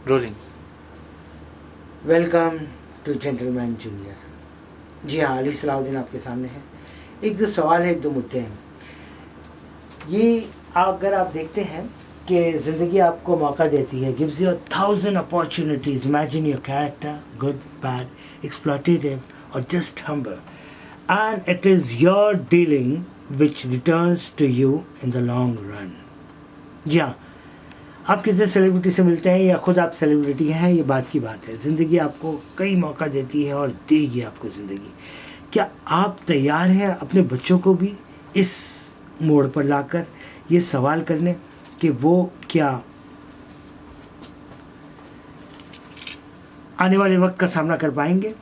Rolling. Welcome to gentleman junior. जी हाँ, अली सलाउद्दीन आपके सामने है। एक दो सवाल है, एक दो मुद्दे हैं। ये अगर आप देखते हैं कि ज़िंदगी आपको मौका देती है, gives you 1000 opportunities. Imagine your character good, bad, exploitative और just humble, and it is your dealing which returns to you in the long run. जी हाँ, आप किसी सेलिब्रिटी से मिलते हैं या खुद आप सेलिब्रिटी हैं, ये बात की बात है। ज़िंदगी आपको कई मौका देती है और देगी आपको ज़िंदगी। क्या आप तैयार हैं अपने बच्चों को भी इस मोड़ पर लाकर ये सवाल करने कि वो क्या आने वाले वक्त का सामना कर पाएंगे?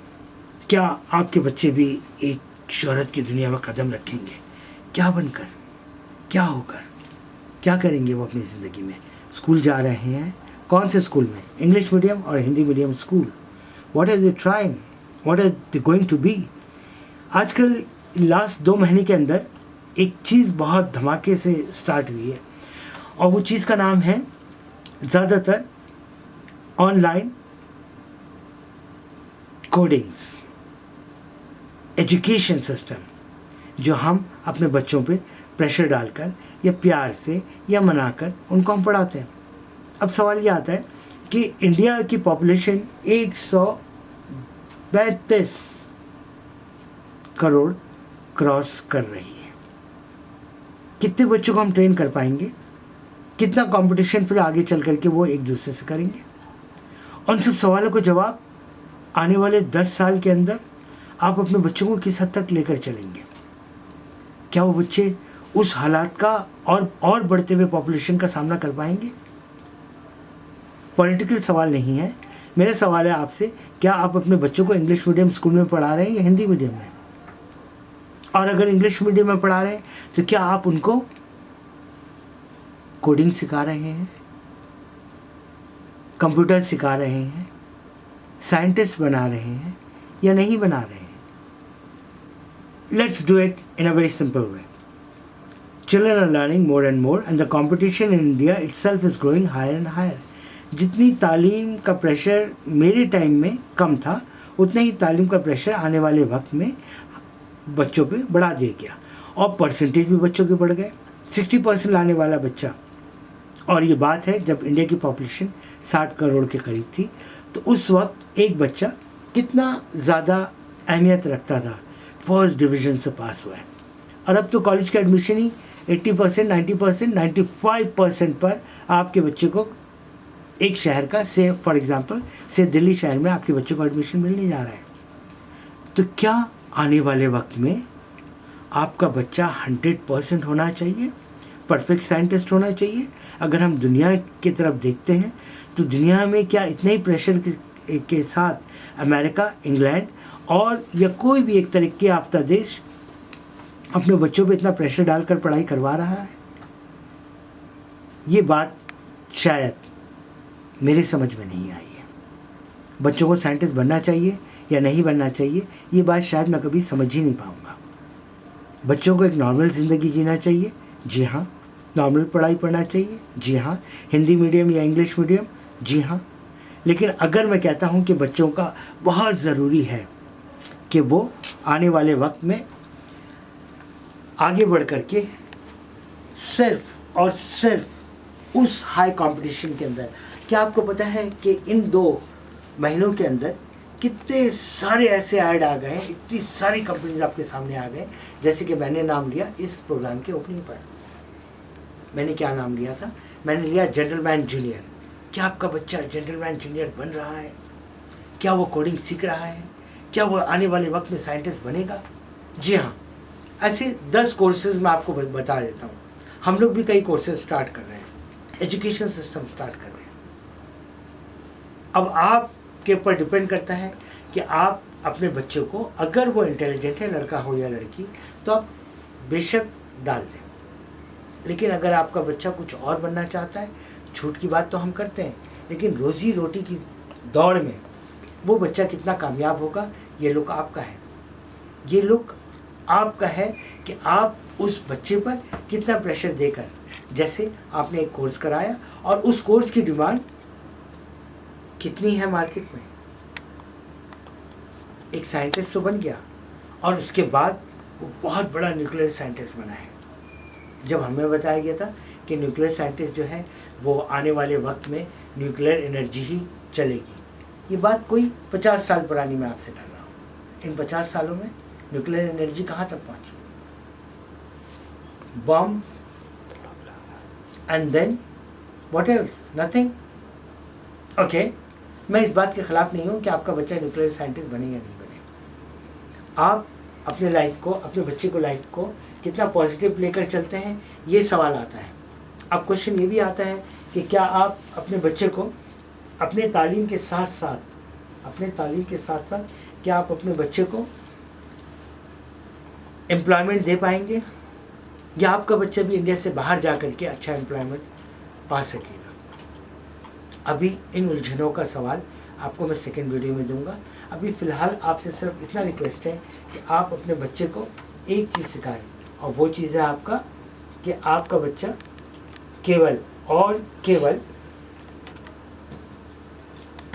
क्या आपके बच्चे भी एक शोहरत की दुनिया में कदम रखेंगे? क्या बनकर, क्या होकर, क्या करेंगे वो अपनी ज़िंदगी में? स्कूल जा रहे हैं, कौन से स्कूल में? इंग्लिश मीडियम और Hindi medium school? What are they trying, what are they going to be? आजकल लास्ट 2 महीने के अंदर एक चीज़ बहुत धमाके से स्टार्ट हुई है और वो चीज़ का नाम है ज़्यादातर ऑनलाइन कोडिंग्स, एजुकेशन सिस्टम, जो हम अपने बच्चों पे प्रेशर डालकर या प्यार से या मनाकर उनको हम पढ़ाते हैं। अब सवाल ये आता है कि इंडिया की पॉपुलेशन 132 करोड़ क्रॉस कर रही है। कितने बच्चों को हम ट्रेन कर पाएंगे? कितना कंपटीशन फिर आगे चल करके वो एक दूसरे से करेंगे? उन सब सवालों को जवाब आने वाले 10 साल के अंदर आप अपने बच्चों को किस हद तक लेकर चलेंगे? क्या वो बच्चे उस हालात का और बढ़ते हुए पॉपुलेशन का सामना कर पाएंगे? पॉलिटिकल सवाल नहीं है, मेरा सवाल है आपसे, क्या आप अपने बच्चों को इंग्लिश मीडियम स्कूल में पढ़ा रहे हैं या हिंदी मीडियम में? और अगर इंग्लिश मीडियम में पढ़ा रहे हैं तो क्या आप उनको कोडिंग सिखा रहे हैं, कंप्यूटर सिखा रहे हैं, साइंटिस्ट बना रहे हैं या नहीं बना रहे हैं? Let's do it in a very simple way. Children are learning more and more and the competition in India itself is growing higher and higher. जितनी तालीम का प्रेशर मेरे टाइम में कम था, उतना ही तालीम का प्रेशर आने वाले वक्त में बच्चों पे बढ़ा दिया गया और परसेंटेज भी बच्चों के बढ़ गए। 60% लाने वाला बच्चा, और ये बात है जब इंडिया की पॉपुलेशन 60 करोड़ के करीब थी, तो उस वक्त एक बच्चा कितना ज़्यादा अहमियत रखता था, फर्स्ट डिवीज़न से पास हुआ है। और अब तो कॉलेज का एडमिशन ही 80%, 90%, 95% पर आपके बच्चे को एक शहर का, से फॉर एग्जांपल से दिल्ली शहर में आपके बच्चे को एडमिशन मिलने जा रहा है। तो क्या आने वाले वक्त में आपका बच्चा 100% होना चाहिए, परफेक्ट साइंटिस्ट होना चाहिए? अगर हम दुनिया की तरफ देखते हैं तो दुनिया में क्या इतने ही प्रेशर के साथ अमेरिका, इंग्लैंड और या कोई भी एक तरक्की याफ्ता देश अपने बच्चों पे इतना प्रेशर डालकर पढ़ाई करवा रहा है? ये बात शायद मेरे समझ में नहीं आई है। बच्चों को साइंटिस्ट बनना चाहिए या नहीं बनना चाहिए, ये बात शायद मैं कभी समझ ही नहीं पाऊंगा। बच्चों को एक नॉर्मल ज़िंदगी जीना चाहिए, जी हाँ। नॉर्मल पढ़ाई पढ़ना चाहिए, जी हाँ। हिंदी मीडियम या इंग्लिश मीडियम, जी हाँ। लेकिन अगर मैं कहता हूँ कि बच्चों का बहुत ज़रूरी है कि वो आने वाले वक्त में आगे बढ़ कर के सिर्फ और सिर्फ उस हाई कंपटीशन के अंदर, क्या आपको पता है कि इन 2 महीनों के अंदर कितने सारे ऐसे ऐड आ गए, इतनी सारी कंपनीज आपके सामने आ गए। जैसे कि मैंने नाम लिया इस प्रोग्राम के ओपनिंग पर, मैंने क्या नाम लिया था? मैंने लिया जेंटलमैन जूनियर। क्या आपका बच्चा जेंटलमैन जूनियर बन रहा है? क्या वो कोडिंग सीख रहा है? क्या वो आने वाले वक्त में साइंटिस्ट बनेगा? जी हाँ, ऐसे 10 कोर्सेज मैं आपको बता देता हूँ। हम लोग भी कई कोर्सेज स्टार्ट कर रहे हैं, एजुकेशन सिस्टम स्टार्ट कर रहे हैं। अब आपके ऊपर डिपेंड करता है कि आप अपने बच्चों को, अगर वो इंटेलिजेंट है, लड़का हो या लड़की, तो आप बेशक डाल दें। लेकिन अगर आपका बच्चा कुछ और बनना चाहता है, छूट की बात तो हम करते हैं, लेकिन रोजी रोटी की दौड़ में वो बच्चा कितना कामयाब होगा, ये लुक आपका है। ये लुक आपका है कि आप उस बच्चे पर कितना प्रेशर देकर, जैसे आपने एक कोर्स कराया और उस कोर्स की डिमांड कितनी है मार्केट में? एक साइंटिस्ट तो बन गया और उसके बाद वो बहुत बड़ा न्यूक्लियर साइंटिस्ट बना है। जब हमें बताया गया था कि न्यूक्लियर साइंटिस्ट जो है वो आने वाले वक्त में न्यूक्लियर एनर्जी ही चलेगी, ये बात कोई 50 साल पुरानी मैं आपसे कर रहा हूँ। इन 50 सालों में न्यूक्लियर एनर्जी कहाँ तक पहुँची? Bomb and then what else? Nothing. Okay, मैं इस बात के खिलाफ नहीं हूँ कि आपका बच्चा न्यूक्लियर साइंटिस्ट बने या नहीं बने। आप अपने लाइफ को, अपने बच्चे को लाइफ को कितना पॉजिटिव लेकर चलते हैं, ये सवाल आता है। अब क्वेश्चन ये भी आता है कि क्या आप अपने बच्चे को अपने तालीम के साथ साथ क्या आप अपने बच्चे को एम्प्लॉयमेंट दे पाएंगे, या आपका बच्चा भी इंडिया से बाहर जा कर के अच्छा एम्प्लॉयमेंट पा सकेगा? अभी इन उलझनों का सवाल आपको मैं सेकंड वीडियो में दूंगा। अभी फ़िलहाल आपसे सिर्फ इतना रिक्वेस्ट है कि आप अपने बच्चे को एक चीज़ सिखाएं, और वो चीज़ है आपका कि आपका बच्चा केवल और केवल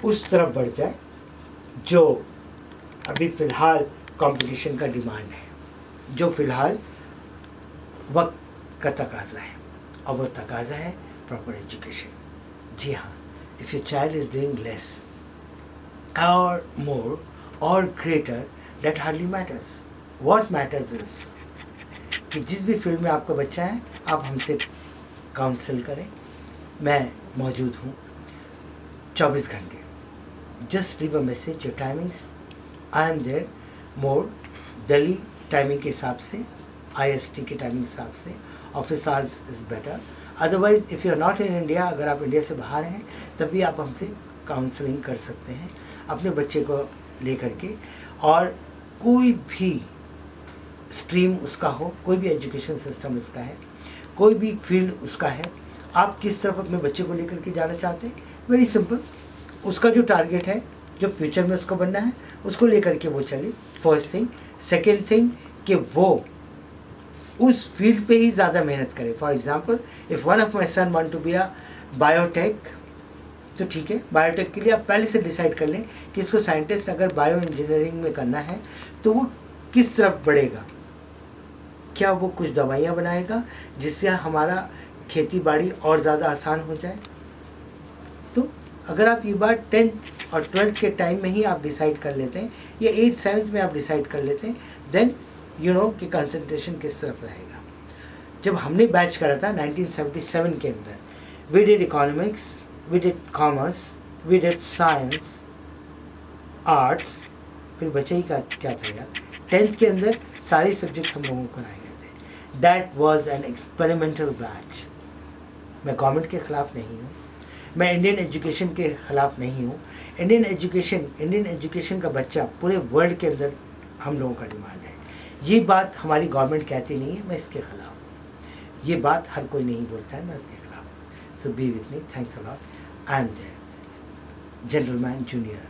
उस तरफ बढ़ जाए जो अभी फ़िलहाल कंपटीशन का डिमांड है, जो फ़िलहाल वक्त का तकाजा है, और वो तकाजा है प्रॉपर एजुकेशन। जी हाँ, if your child is doing less और मोर और greater, that hardly matters. What matters is कि जिस भी फील्ड में आपका बच्चा है, आप हमसे काउंसिल करें। मैं मौजूद हूँ 24 घंटे। Just leave a message, your timings, I am there. More Delhi timing के हिसाब से, IST के टाइमिंग के हिसाब से, office hours is better. Otherwise if you are not in India, अगर आप इंडिया से बाहर हैं, तब भी आप हमसे काउंसलिंग कर सकते हैं अपने बच्चे को लेकर के। और कोई भी स्ट्रीम उसका हो, कोई भी एजुकेशन सिस्टम उसका है, कोई भी फील्ड उसका है, आप किस तरफ अपने बच्चे को लेकर के जाना चाहते हैं, वेरी सिंपल। उसका जो टारगेट है, जो फ्यूचर में उसको बनना है, उसको लेकर के वो चले। First thing. सेकेंड थिंग कि वो उस फील्ड पे ही ज़्यादा मेहनत करे। For example, if one of my son want to be a biotech, तो ठीक है, बायोटेक के लिए आप पहले से डिसाइड कर लें कि इसको साइंटिस्ट अगर बायो इंजीनियरिंग में करना है तो वो किस तरफ बढ़ेगा। क्या वो कुछ दवाइयाँ बनाएगा जिससे हमारा खेती बाड़ी और ज़्यादा आसान हो जाए? तो अगर आप ये बात 10th और 12th के टाइम में ही आप डिसाइड कर लेते हैं, या 8th 7th में आप डिसाइड कर लेते हैं, देन यू नो कि कंसंट्रेशन किस तरफ रहेगा। जब हमने बैच करा था 1977 के अंदर, we did economics, we did commerce, we did science, arts, फिर बचे ही का क्या था यार, 10th के अंदर सारे सब्जेक्ट हम लोगों को कराए गए थे। That was an experimental batch. मैं गवर्नमेंट के ख़िलाफ़ नहीं हूँ, मैं इंडियन एजुकेशन के ख़िलाफ़ नहीं हूँ। इंडियन एजुकेशन का बच्चा पूरे वर्ल्ड के अंदर हम लोगों का डिमांड है। ये बात हमारी गवर्नमेंट कहती नहीं है, मैं इसके ख़िलाफ़ हूँ। ये बात हर कोई नहीं बोलता है, मैं इसके खिलाफ हूँ। So be with me, thanks a lot. I am there, gentleman junior.